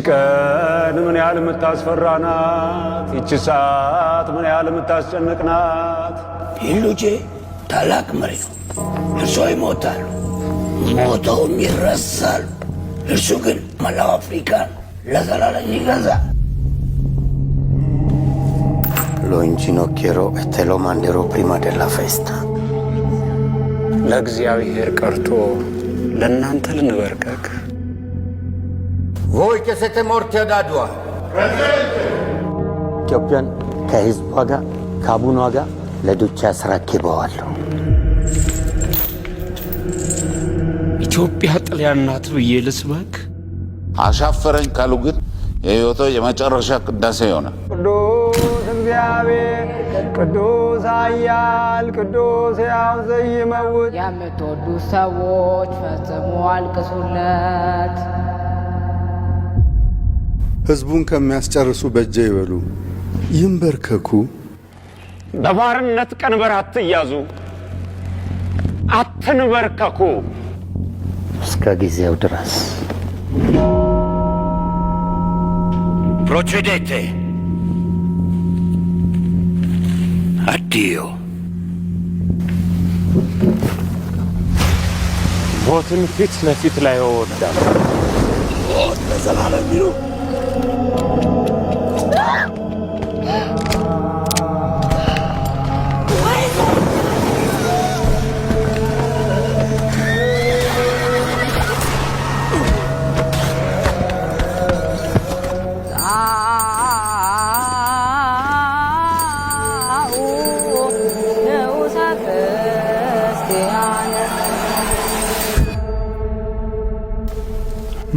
ቀን ምን ያህል የምታስፈራናት፣ ይቺ ሰዓት ምን ያህል የምታስጨንቅናት። ሂሉጄ ታላቅ መሪ ነው። እርሶ ይሞታሉ፣ ሞተውም ይረሳሉ። እርሱ ግን መላው አፍሪካን ለዘላለም ይገዛል። Lo inginocchierò e te lo manderò prima della festa. ለእግዚአብሔር ቀርቶ ለእናንተ ልንበርከክ። Voi che siete morti ad Adua. ኢትዮጵያን ከህዝቧ ጋር ከአቡኗ ጋር ለዱቻ አስረክበዋለሁ። ኢትዮጵያ ጣሊያን ናት ብዬ ልስበክ? አሻፈረኝ ካሉ ግን የህይወቶ የመጨረሻ ቅዳሴ ይሆናል። ቅዱስ እግዚአብሔር ቅዱስ ኃያል ቅዱስ ሕያው ዘይመውት የምትወዱ ሰዎች ፈጽሞ አልቅሱለት። ህዝቡን ከሚያስጨርሱ በእጄ ይበሉ፣ ይንበርከኩ። በባርነት ቀንበር አትያዙ፣ አትንበርከኩ እስከ ጊዜው ድረስ። Procedete. Addio. ሞትን ፊት ለፊት ላይ ወዳል ለዘላለም ይኑር።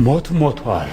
ሞት ሞቷል።